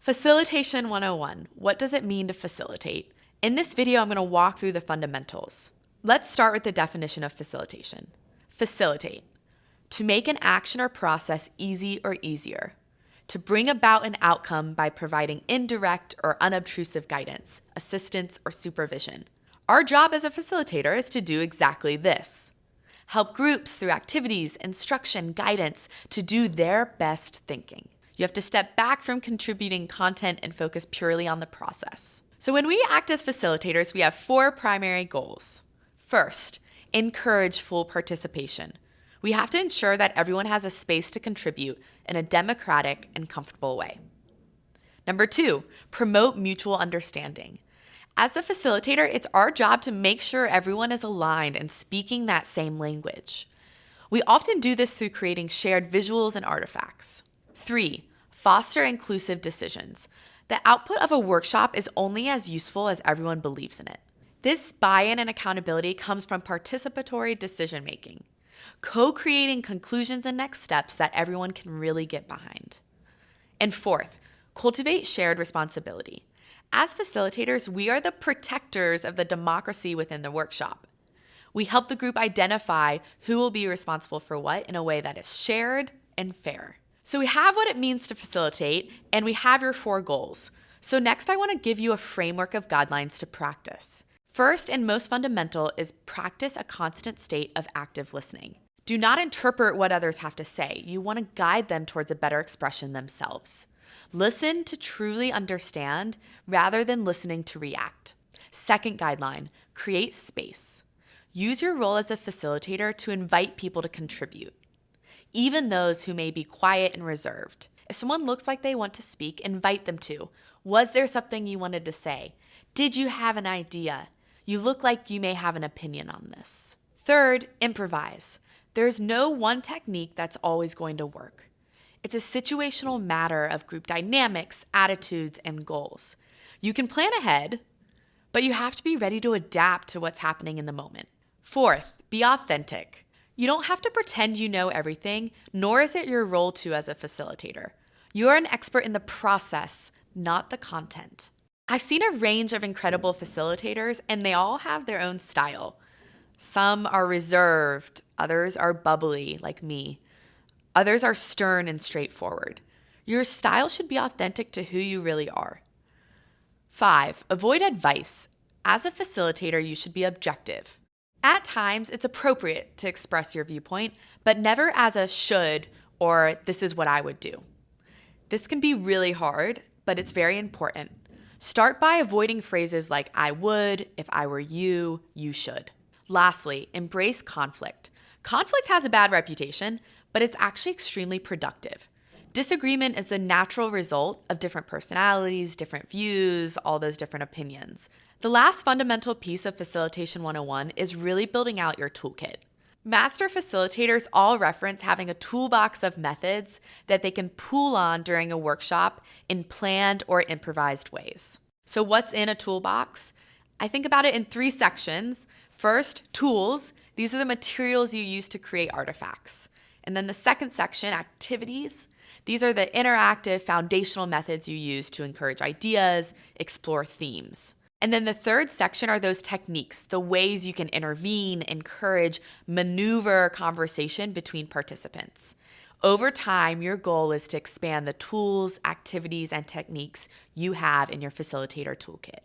Facilitation 101. What does it mean to facilitate? In this video, I'm going to walk through the fundamentals. Let's start with the definition of facilitation. Facilitate. To make an action or process easy or easier. To bring about an outcome by providing indirect or unobtrusive guidance, assistance, or supervision. Our job as a facilitator is to do exactly this. Help groups through activities, instruction, guidance to do their best thinking. You have to step back from contributing content and focus purely on the process. So when we act as facilitators, we have 4 primary goals. First, encourage full participation. We have to ensure that everyone has a space to contribute in a democratic and comfortable way. Number 2, promote mutual understanding. As the facilitator, it's our job to make sure everyone is aligned and speaking that same language. We often do this through creating shared visuals and artifacts. 3, foster inclusive decisions. The output of a workshop is only as useful as everyone believes in it. This buy-in and accountability comes from participatory decision-making, co-creating conclusions and next steps that everyone can really get behind. And 4th, cultivate shared responsibility. As facilitators, we are the protectors of the democracy within the workshop. We help the group identify who will be responsible for what in a way that is shared and fair. So we have what it means to facilitate, and we have your 4 goals. So next, I want to give you a framework of guidelines to practice. First and most fundamental is practice a constant state of active listening. Do not interpret what others have to say. You want to guide them towards a better expression themselves. Listen to truly understand rather than listening to react. Second guideline, create space. Use your role as a facilitator to invite people to contribute, even those who may be quiet and reserved. If someone looks like they want to speak, invite them to. Was there something you wanted to say? Did you have an idea? You look like you may have an opinion on this. Third, improvise. There's no one technique that's always going to work. It's a situational matter of group dynamics, attitudes, and goals. You can plan ahead, but you have to be ready to adapt to what's happening in the moment. Fourth, be authentic. You don't have to pretend you know everything, nor is it your role to as a facilitator. You are an expert in the process, not the content. I've seen a range of incredible facilitators, and they all have their own style. Some are reserved, others are bubbly, like me. Others are stern and straightforward. Your style should be authentic to who you really are. 5, avoid advice. As a facilitator, you should be objective. At times, it's appropriate to express your viewpoint, but never as a should or this is what I would do. This can be really hard, but it's very important. Start by avoiding phrases like I would, if I were you, you should. Lastly, embrace conflict. Conflict has a bad reputation, but it's actually extremely productive. Disagreement is the natural result of different personalities, different views, all those different opinions. The last fundamental piece of Facilitation 101 is really building out your toolkit. Master facilitators all reference having a toolbox of methods that they can pull on during a workshop in planned or improvised ways. So what's in a toolbox? I think about it in 3 sections. First, tools. These are the materials you use to create artifacts. And then the second section, activities. These are the interactive foundational methods you use to encourage ideas, explore themes. And then the third section are those techniques, the ways you can intervene, encourage, maneuver conversation between participants. Over time, your goal is to expand the tools, activities, and techniques you have in your facilitator toolkit.